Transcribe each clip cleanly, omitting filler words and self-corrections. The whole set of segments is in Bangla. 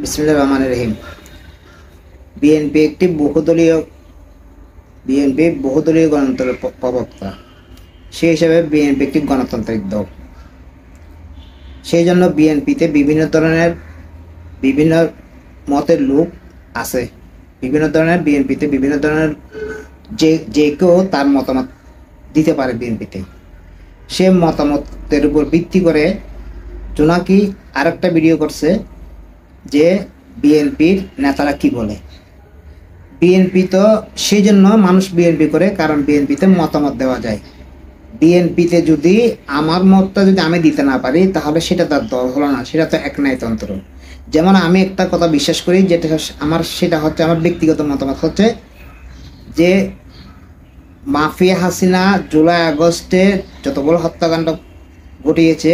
বিসমিল্লাহির রহমানির রহিম। বিএনপি একটি বহুদলীয় গণতন্ত্রের প্রবক্তা। সেই হিসাবে বিএনপি একটি গণতান্ত্রিক দল। সেই জন্য বিএনপিতে বিভিন্ন মতের লোক আছে। বিএনপিতে বিভিন্ন ধরনের যে কেউ তার মতামত দিতে পারে। বিএনপিতে সে মতামতের উপর ভিত্তি করে জোনাকি আরেকটা ভিডিও করছে যে বিএনপির নেতারা কি বলে। বিএনপি তো সেই জন্য মানুষ বিএনপি করে, কারণ বিএনপিতে মতামত দেওয়া যায়। বিএনপিতে যদি আমার মতটা যদি আমি দিতে না পারি, তাহলে সেটা তার দল হলো না, সেটা তো একনায়তন্ত্র। যেমন আমি একটা কথা বিশ্বাস করি, সেটা হচ্ছে আমার ব্যক্তিগত মতামত হচ্ছে যে মাফিয়া হাসিনা জুলাই আগস্টে যতগুলো হত্যাকাণ্ড ঘটিয়েছে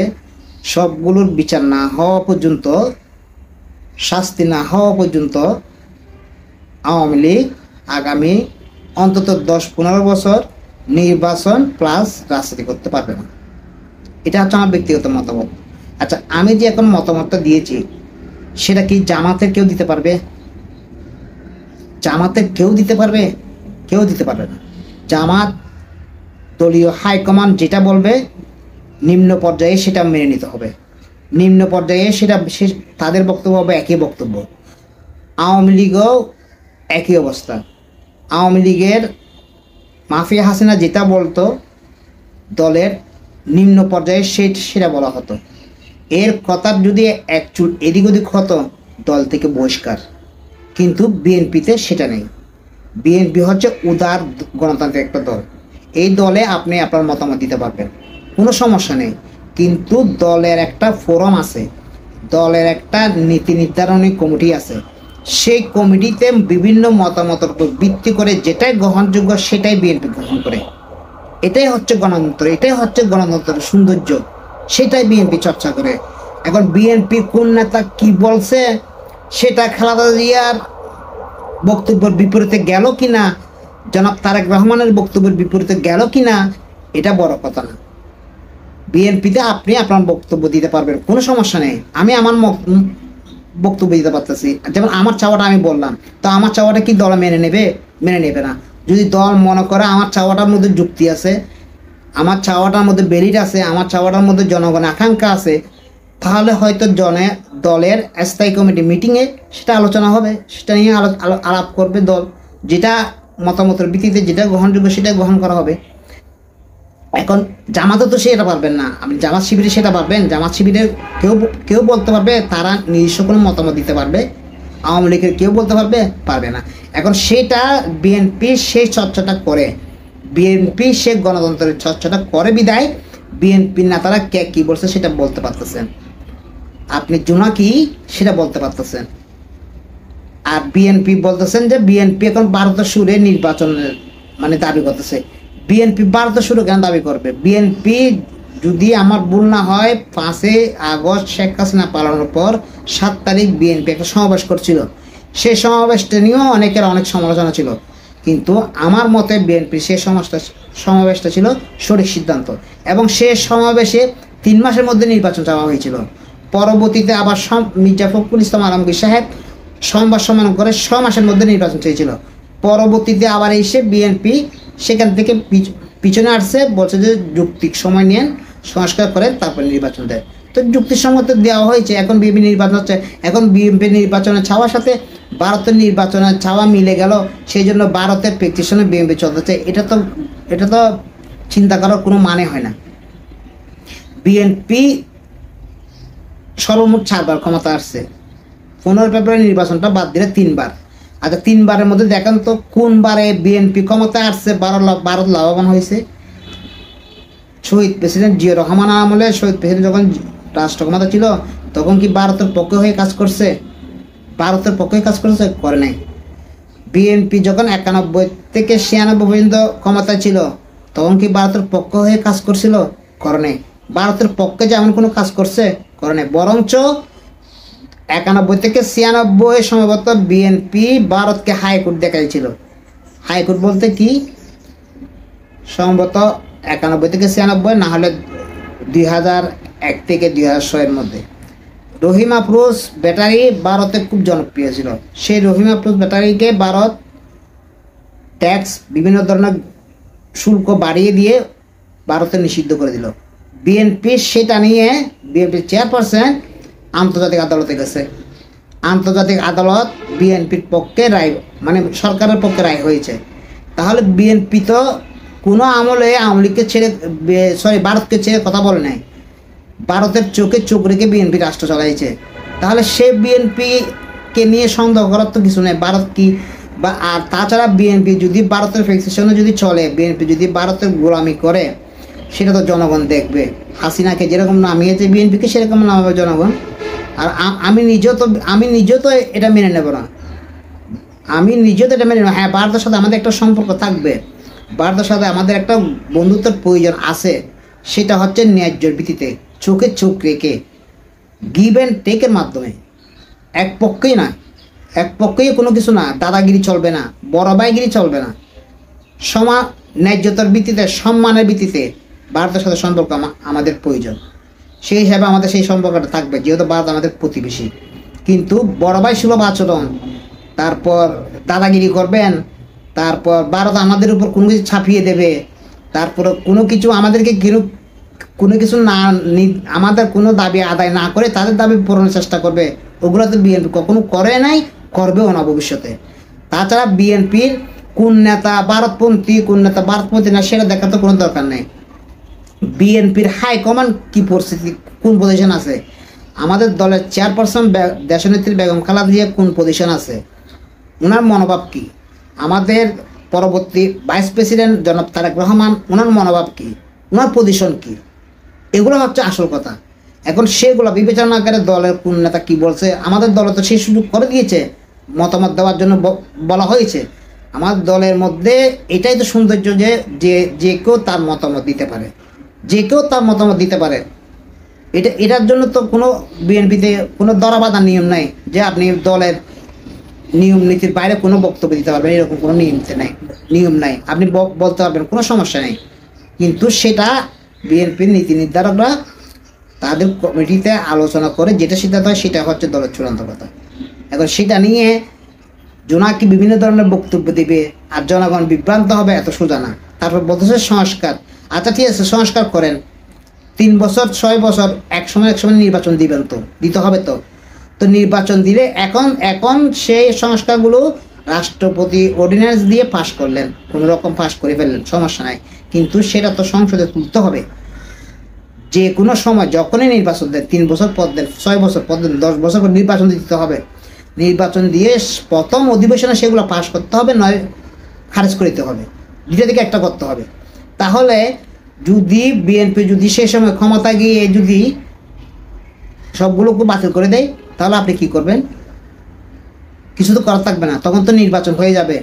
সবগুলোর বিচার না হওয়া পর্যন্ত, শাস্তি না হওয়া পর্যন্ত আওয়ামী লীগ আগামী অন্তত 10-15 বছর নির্বাচন প্লাস রাজনীতি করতে পারবে না। এটা হচ্ছে আমার ব্যক্তিগত মতামত। আচ্ছা, আমি যে এখন মতামতটা দিয়েছি সেটা কি জামাতের কেউ দিতে পারবে? জামাতের কেউ দিতে পারবে? কেউ দিতে পারবে না। জামাত দলীয় হাইকমান্ড যেটা বলবে নিম্ন পর্যায়ে সেটা মেনে নিতে হবে। নিম্ন পর্যায়ে তাদের বক্তব্য হবে একই বক্তব্য। আওয়ামী লীগও একই অবস্থা। আওয়ামী লীগের মাফিয়া হাসিনা যেটা বলতো দলের নিম্ন পর্যায়ে সেটা বলা হতো। এর কথার যদি এক চুল এদিক ওদিক হতো দল থেকে বহিষ্কার। কিন্তু বিএনপিতে সেটা নেই। বিএনপি হচ্ছে উদার গণতান্ত্রিক একটা দল। এই দলে আপনি আপনার মতামত দিতে পারবেন, কোনো সমস্যা নেই। কিন্তু দলের একটা ফোরাম আছে, দলের একটা নীতি নির্ধারণী কমিটি আছে। সেই কমিটিতে বিভিন্ন মতামতের উপর ভিত্তি করে যেটাই গ্রহণযোগ্য সেটাই বিএনপি গ্রহণ করে। এটাই হচ্ছে গণতন্ত্র, এটাই হচ্ছে গণতন্ত্রের সৌন্দর্য। সেটাই বিএনপি চর্চা করে। এখন বিএনপি কোন নেতা কি বলছে সেটা খালেদা জিয়ার বক্তব্যের বিপরীতে গেল কিনা, জনাব তারেক রহমানের বক্তব্যের বিপরীতে গেল কিনা, এটা বড় কথা না। বিএনপিতে আপনি আপনার বক্তব্য দিতে পারবেন, কোনো সমস্যা নেই। আমি আমার বক্তব্য দিতে পারতেছি। যেমন আমার চাওয়াটা আমি বললাম, তো আমার চাওয়াটা কি দল মেনে নেবে? মেনে নেবে না। যদি দল মনে করে আমার চাওয়াটার মধ্যে যুক্তি আছে, আমার চাওয়াটার মধ্যে মেরিট আছে, আমার চাওয়াটার মধ্যে জনগণের আকাঙ্ক্ষা আছে, তাহলে হয়তো দলের স্থায়ী কমিটি মিটিংয়ে সেটা আলোচনা হবে, সেটা নিয়ে আলাপ করবে দল। যেটা মতামতের ভিত্তিতে যেটা গ্রহণযোগ্য সেটা গ্রহণ করা হবে। এখন জামাতও তো সেটা পারবেন না। আপনি জামাত শিবিরে সেটা পারবেন? জামাত শিবিরের কেউ বলতে পারবে তারা নিজস্ব কোনো মতামত দিতে পারবে? আওয়ামী লীগের কেউ বলতে পারবে না। এখন সেটা বিএনপি সেই চর্চাটা করে, বিএনপি সে গণতন্ত্রের চর্চাটা করে বিদায় বিএনপির নেতারা কে কী বলছে সেটা বলতে পারতেছেন। আপনি জোনাকি সেটা বলতে পারতেছেন। আর বিএনপি বলতেছেন যে বিএনপি এখন ভারতের সুরে নির্বাচনের দাবি করতেছে। বিএনপি ভারতের সুরে কেন দাবি করবে? বিএনপি যদি আমার ভুল না হয় 5 আগস্ট শেখ হাসিনা পালানোর পর 7 তারিখ বিএনপি একটা সমাবেশ করছিল। সেই সমাবেশটা নিয়েও অনেক সমালোচনা ছিল, কিন্তু আমার মতে বিএনপির সেই সমাবেশটা ছিল সঠিক সিদ্ধান্ত। এবং সে সমাবেশে 3 মাসের মধ্যে নির্বাচন চাওয়া হয়েছিল। পরবর্তীতে আবার মির্জা ফখরুল ইসলাম আলমগীর সাহেব সংবাদ সম্মেলন করে 6 মাসের মধ্যে নির্বাচন চেয়েছিল। পরবর্তীতে আবার এসে বিএনপি সেখান থেকে পিছনে আসছে, বলছে যে যৌক্তিক সময় নিয়ে সংস্কার করে তারপর নির্বাচন দেয়। তো যুক্তিসঙ্গত দেওয়া হয়েছে। এখন বিএনপি নির্বাচন হচ্ছে। এখন বিএনপি নির্বাচনের ছাওয়ার সাথে ভারতের নির্বাচনের ছাওয়া মিলে গেল, সেই জন্য ভারতের প্রেসক্রিপশনে বিএনপি চলতেছে। এটা তো চিন্তা করার কোনো মানে হয় না। বিএনপি সর্বমোট 4 বার ক্ষমতা আসছে। 15 ফেব্রুয়ারি নির্বাচনটা বাদ দিলে 3 বার। আচ্ছা, 3 বারের মধ্যে দেখেন তো কোন বারে বিএনপি ক্ষমতায় আসছে ভারত লাভবান হয়েছে? শহীদ প্রেসিডেন্ট জিয়া রহমান আমলে শহীদ প্রেসিডেন্ট যখন রাষ্ট্র ক্ষমতা ছিল তখন কি ভারতের পক্ষে হয়ে কাজ করছে? ভারতের পক্ষে কাজ করছে? করে নাই। বিএনপি যখন 91 থেকে 96 পর্যন্ত ক্ষমতা ছিল তখন কি ভারতের পক্ষ হয়ে কাজ করছিল? করে নাই। ভারতের পক্ষে যে এমন কোনো কাজ করছে? করে নাই। বরঞ্চ 91 থেকে 96 সম্ভবত বিএনপি ভারতকে হাইকোর্ট দেখাইছিল। হাইকোর্ট বলতে কি, সম্ভবত 91 থেকে 96, না হলে 2001 থেকে 2006 এর মধ্যে রহিম আফরোজ ব্যাটারি ভারতে খুব জনপ্রিয় ছিল। সেই রহিম আফরোজ ব্যাটারিকে ভারত ট্যাক্স বিভিন্ন ধরনের শুল্ক বাড়িয়ে দিয়ে ভারতে নিষিদ্ধ করে দিল। বিএনপি সেটা নিয়ে বিএনপির চেয়ারপারসন আন্তর্জাতিক আদালতে গেছে। আন্তর্জাতিক আদালত বিএনপির পক্ষে রায়, মানে সরকারের পক্ষে রায় হয়েছে। তাহলে বিএনপি তো কোনো আমলে আওয়ামী লীগকে ছেড়ে, ভারতকে ছেড়ে কথা বলে নাই। ভারতের চোখে চোখ রেখে বিএনপি রাষ্ট্র চালাইছে। তাহলে সে বিএনপিকে নিয়ে সন্দেহ করার তো কিছু নেই। ভারত কি বা আর তাছাড়া বিএনপি যদি ভারতের ফিক্সেশনে যদি চলে, বিএনপি যদি ভারতের গোলামি করে, সেটা তো জনগণ দেখবে। হাসিনাকে যেরকম নামিয়েছে বিএনপিকে, সেরকম নামাবে জনগণ। আর আমি নিজেও তো এটা মেনে নেব না। আমি নিজেও তো এটা মেনে নেব। হ্যাঁ, ভারতের সাথে আমাদের একটা সম্পর্ক থাকবে, ভারতের সাথে আমাদের একটা বন্ধুত্বের প্রয়োজন আছে। সেটা হচ্ছে ন্যায্যর ভিত্তিতে, চোখে চোখ রেখে, গিভ অ্যান্ড টেকের মাধ্যমে। এক পক্ষেই না, এক পক্ষেই কোনো কিছু না। দাদাগিরি চলবে না, বড় ভাইগিরি চলবে না। ন্যায্যতার ভিত্তিতে, সম্মানের ভিত্তিতে ভারতের সাথে সম্পর্ক আমাদের প্রয়োজন। সেই হিসাবে আমাদের সেই সম্পর্কটা থাকবে, যেহেতু ভারত আমাদের প্রতিবেশী। কিন্তু বড় ভাই সুলভ আচরণ, তারপর দাদাগিরি করবেন, তারপর ভারত আমাদের উপর কোনো কিছু ছাপিয়ে দেবে, তারপর কোনো কিছু আমাদেরকে কোনো কিছু না, আমাদের কোনো দাবি আদায় না করে তাদের দাবি পূরণের চেষ্টা করবে। ওগুলো তো বিএনপি কখনো করে নাই, করবেও না ভবিষ্যতে। তাছাড়া বিএনপির কোন নেতা ভারতপন্থী, কোন নেতা ভারতপন্থী না, সেটা দেখার তো কোনো দরকার নেই। বিএনপির হাইকমান্ড কি পরিস্থিতি, কোন পজিশন আছে, আমাদের দলের চেয়ারপারসন দেশনেত্রী বেগম খালেদা জিয়া কোন পজিশন আছে, ওনার মনোভাব কি, আমাদের পরবর্তী ভাইস প্রেসিডেন্ট জনাব তারেক রহমান, ওনার মনোভাব কি, ওনার পজিশন কি, এগুলো হচ্ছে আসল কথা। এখন সেগুলো বিবেচনা করে দলের কোন নেতা কি বলছে, আমাদের দলে তো সেই সুযোগ করে দিয়েছে, মতামত দেওয়ার জন্য বলা হয়েছে। আমার দলের মধ্যে এটাই তো সৌন্দর্য যে যে কেউ তার মতামত দিতে পারে, যে কেউ তার মতামত দিতে পারে। এটার জন্য তো কোনো বিএনপিতে কোনো দরাবাধা নিয়ম নাই যে আপনি দলের নিয়ম নীতির বাইরে কোনো বক্তব্য দিতে পারবেন, এরকম কোনো নিয়ম নাই। আপনি বলতে পারবেন, কোনো সমস্যা নেই। কিন্তু সেটা বিএনপির নীতি নির্ধারকরা তাদের কমিটিতে আলোচনা করে যেটা সিদ্ধান্ত হয়, সেটা হচ্ছে দলের চূড়ান্ত কথা। এখন সেটা নিয়ে জোনাকি বিভিন্ন ধরনের বক্তব্য দিবে আর জনগণ বিভ্রান্ত হবে, এত সোজা না। তারপর বলতেছে সংস্কার। আচ্ছা ঠিক আছে, সংস্কার করেন, 3 বছর 6 বছর এক সময় নির্বাচন দিবেন, তো দিতে হবে। তো নির্বাচন দিলে এখন সেই সংস্কারগুলো রাষ্ট্রপতি অর্ডিন্যান্স দিয়ে পাশ করলেন, কোনো রকম পাশ করে ফেললেন, সমস্যা নাই। কিন্তু সেটা তো সংসদে তুলতে হবে। যে কোনো সময় যখনই নির্বাচন দেন, 3 বছর পর দেন, 6 বছর পর দেন, 10 বছর পর নির্বাচন দিতে হবে। নির্বাচন দিয়ে প্রথম অধিবেশনে সেগুলো পাশ করতে হবে, নয় খারিজ করে দিতে হবে, দুটো থেকে একটা করতে হবে। তাহলে যদি বিএনপি যদি সেই সময় ক্ষমতা গিয়ে যদি সবগুলোকে বাতিল করে দেয়, তাহলে আপনি কি করবেন? কিছু তো করার থাকবে না। তখন তো নির্বাচন হয়ে যাবে,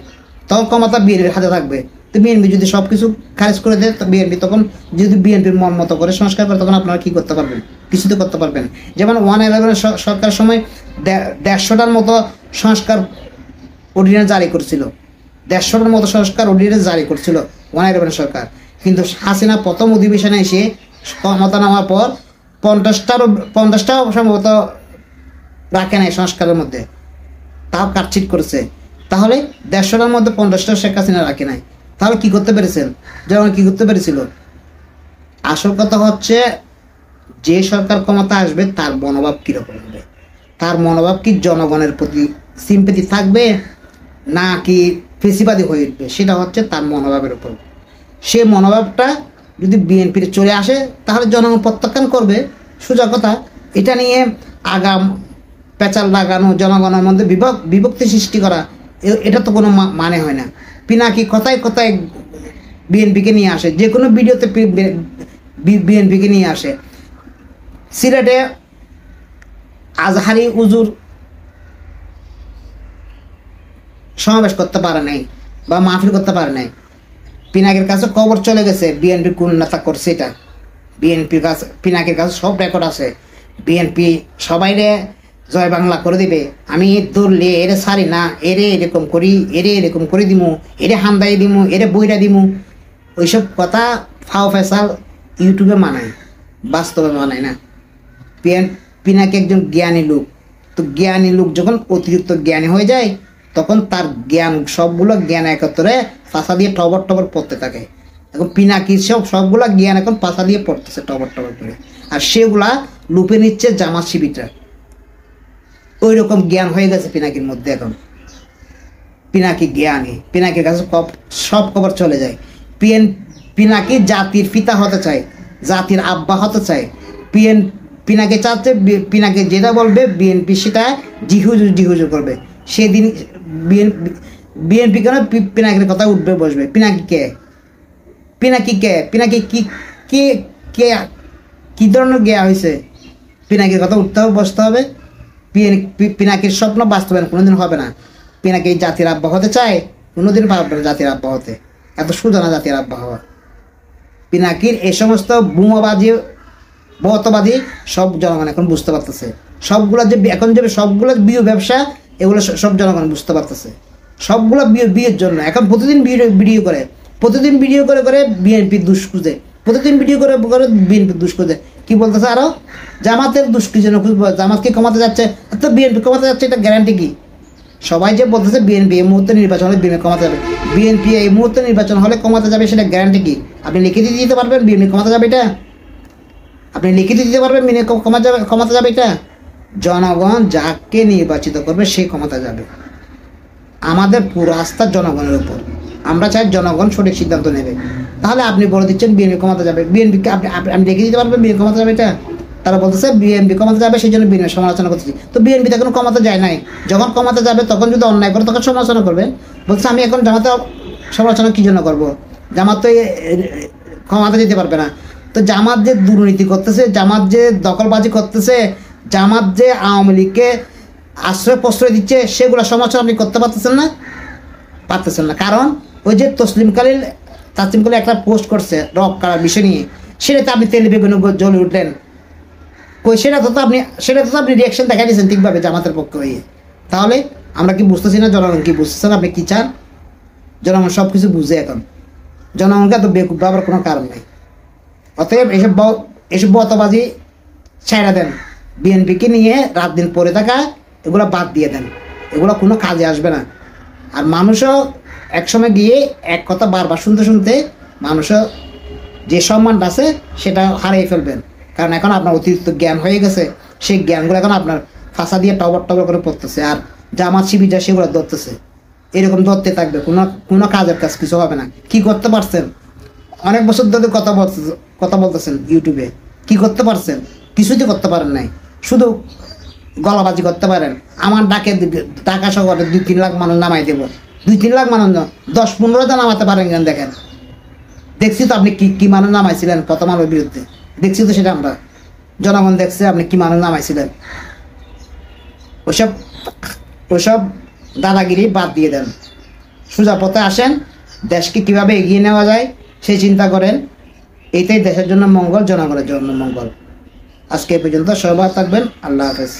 তখন ক্ষমতা বিএনপির হাতে থাকবে। তো বিএনপি যদি সব কিছু খারিজ করে দেয়, তো বিএনপি তখন যদি বিএনপির মন মতো করে সংস্কার করে, তখন আপনারা কী করতে পারবেন? কিছু তো করতে পারবেন। যেমন 111 সরকার সময় 150টার মতো সংস্কার অর্ডিন্যান্স জারি করছিল, 150টার মতো সংস্কার অর্ডিন্যান্স জারি করছিল 111 সরকার। কিন্তু হাসিনা প্রথম অধিবেশনে এসে ক্ষমতা নামার পর 50টাও সম্ভবত রাখে নাই সংস্কারের মধ্যে, তাও কাটছিট করেছে। তাহলে 150টার মধ্যে 50টা শেখ হাসিনা রাখে নাই, তাহলে কি করতে পেরেছেন? যেমন কি করতে পেরেছিল? আসল কথা হচ্ছে যে সরকার ক্ষমতা আসবে তার মনোভাব কীরকম হবে, তার মনোভাব কি জনগণের প্রতি সিম্পেথি থাকবে নাকি ফেসিবাদী হয়ে উঠবে, সেটা হচ্ছে তার মনোভাবের উপর। সে মনোভাবটা যদি বিএনপির চলে আসে, তাহলে জনগণ প্রত্যাখ্যান করবে, সোজা কথা। এটা নিয়ে আগাম পেঁচাল লাগানো, জনগণের মধ্যে বিভক্তি সৃষ্টি করা, এটা তো কোনো মানে হয় না। পিনাকি কথায় কথায় বিএনপিকে নিয়ে আসে, যে কোনো ভিডিওতে বিএনপিকে নিয়ে আসে। সিলেটে আজহারি হুজুর সমাবেশ করতে পারে নাই বা মাহফিল করতে পারে নাই, পিনাকির কাছে খবর চলে গেছে বিএনপি কোন নেতা করছে। এটা বিএনপির কাছে, পিনাকির কাছে সব রেকর্ড আছে। বিএনপি সবাইরে জয় বাংলা করে দিবে, আমি দৌড়লে এরে সারি না, এরে এরকম করি, এরে এরকম করে দিমু, এরে হামদাই দিমু, এরে বইরা দিমু। ওইসব কথা ফাও ফেসাল ইউটিউবে মানায়, বাস্তবে মানায় না। পিনাকি একজন জ্ঞানী লোক। তো জ্ঞানী লোক যখন অতিরিক্ত জ্ঞানী হয়ে যায় তখন তার জ্ঞান সবগুলো জ্ঞান একত্রে পাশা দিয়ে টবর টবর পড়তে থাকে। এখন পিনাকির সবগুলা জ্ঞান এখন পাশা দিয়ে পড়তেছে টবর টবর করে, আর সেগুলা লুপে নিচ্ছে জামাত শিবিররা। ওই রকম জ্ঞান হয়ে গেছে পিনাকির মধ্যে। এখন পিনাকি জ্ঞানী, পিনাকির কাছে সব খবর চলে যায়। পিনাকি জাতির পিতা হতে চায়, জাতির আব্বা হতে চায়। পিনাকি চাচ্ছে পিনাকি যেটা বলবে বিএনপি সেটা জিহুজুর করবে। সেদিন বিএনপি কেন পিনাকির কথা উঠবে বসবে। পিনাকি কে? পিনাকি কি কে কে কি ধরনের জ্ঞা হয়েছে? পিনাকির কথা উঠতে হবে, বসতে হবে। পিনাকির স্বপ্ন বাস্তবায়ন কোনোদিন হবে না। পিনাকি জাতির আব্বা হতে চায়, কোনোদিন পারবে না জাতির আব্বা হতে। এত সোজা না জাতির আব্বা হওয়া। পিনাকির এই সমস্ত বোমাবাজি বতবাদী সব জনগণ এখন বুঝতে পারতেছে। সবগুলো যে এখন যে সবগুলো বিয়ে ব্যবসা, এগুলো সব জনগণ বুঝতে পারতেছে। সবগুলো বিয়ের জন্য এখন প্রতিদিন ভিডিও করে, প্রতিদিন ভিডিও করে করে বিএনপির দুষ খুঁজে, প্রতিদিন ভিডিও করে করে বিএনপির দুষ খুঁজে। কি বলতেছে আরো? জামাতের দুষ কি জন্য খুঁজবো? জামাতকে কমাতে যাচ্ছে, তো বিএনপি কমাতে যাচ্ছে, এটা গ্যারান্টি কি? সবাই যে বলতেছে বিএনপি এই মুহূর্তে নির্বাচন হলে বিএনপি কমাতে যাবে, বিএনপি এই মুহূর্তে নির্বাচন হলে কমাতে যাবে, সেটা গ্যারান্টি কি? আপনি লিখিত দিতে পারবেন বিএনপি কমাতে যাবে এটা? আপনি লিখিত দিতে পারবেন বিএনপি কমাতে যাবে এটা? জনগণ যাকে নির্বাচিত করবে সে ক্ষমতা যাবে। আমাদের পুরো আস্থা জনগণের উপর। আমরা চাই জনগণ সঠিক সিদ্ধান্ত নেবে। তাহলে আপনি বলে দিচ্ছেন বিএনপি ক্ষমতা যাবে, বিএনপিকে আপনি লিখে দিতে পারবেন বিএনপি ক্ষমতা যাবে এটা? তারা বলতেছে বিএনপি ক্ষমতা যাবে, সেই জন্য বিএনপি সমালোচনা করতেছি। তো বিএনপি তো এখন ক্ষমতা যায় নাই, যখন ক্ষমতা যাবে তখন যদি অন্যায় করে তখন সমালোচনা করবেন। বলছে আমি এখন জামাতে সমালোচনা কী জন্য করবো? জামাত তো ক্ষমতা যেতে পারবে না। তো জামাত যে দুর্নীতি করতেছে, জামাত যে দখলবাজি করতেছে, জামাত যে আওয়ামী লীগকে আশ্রয় প্রশ্রয় দিচ্ছে, সেগুলো সমালোচনা আপনি করতে পারতেছেন না। কারণ ওই যে তাসলিম কালিল একটা পোস্ট করছে রক করার বিষয় নিয়ে, সেটাতে আপনি তেলে বেগুনে জ্বলে উঠলেন। সেটা তো আপনি রিয়াকশন দেখা দিয়েছেন ঠিকভাবে জামাতের পক্ষে হয়ে। তাহলে আমরা কি বুঝতেছি না? জনগণ কি বুঝতেছেন? আপনি কি চান? জনগণ সব কিছু বুঝে এখন। জনগণকে এত বেকুব ভাবার কোনো কারণ নেই। অতএব এসব বতবাজি ছাইড়া দেন। বিএনপিকে নিয়ে রাত দিন পড়ে থাকা এগুলো বাদ দিয়ে দেন, এগুলো কোনো কাজে আসবে না। আর মানুষও একসময় গিয়ে এক কথা বারবার শুনতে শুনতে মানুষও যে সম্মানটা আছে সেটা হারিয়ে ফেলবেন। কারণ এখন আপনার অতিরিক্ত জ্ঞান হয়ে গেছে, সেই জ্ঞানগুলো এখন আপনার ফাঁসা দিয়ে টবর করে পড়তেছে, আর জামাত শিবির যা সেগুলো ধরতেছে। এরকম ধরতে থাকবে, কোনো কাজের কাজ কিছু হবে না। কি করতে পারছেন? অনেক বছর ধরে কথা বলতেছেন ইউটিউবে, কি করতে পারছেন? কিছুই করতে পারেন নাই, শুধু গলাবাজি করতে পারেন। আমার ঢাকা শহরে 2-3 লাখ মানুষ নামাই দেবো, 2-3 লাখ মানুষ 10-15টা নামাতে পারেন কেন? দেখেন, দেখছি তো আপনি কি মানুষ নামাইছিলেন প্রথম আলোর বিরুদ্ধে, দেখছি তো সেটা আমরা, জনগণ দেখছে আপনি কি মানুষ নামাইছিলেন। ওসব দাদাগিরি বাদ দিয়ে দেন, সোজা পথে আসেন, দেশকে কিভাবে এগিয়ে নেওয়া যায় সেই চিন্তা করেন। এইটাই দেশের জন্য মঙ্গল, জনগণের জন্য মঙ্গল। আজকে এই পর্যন্ত, সবাই থাকবেন। আল্লাহ হাফেজ।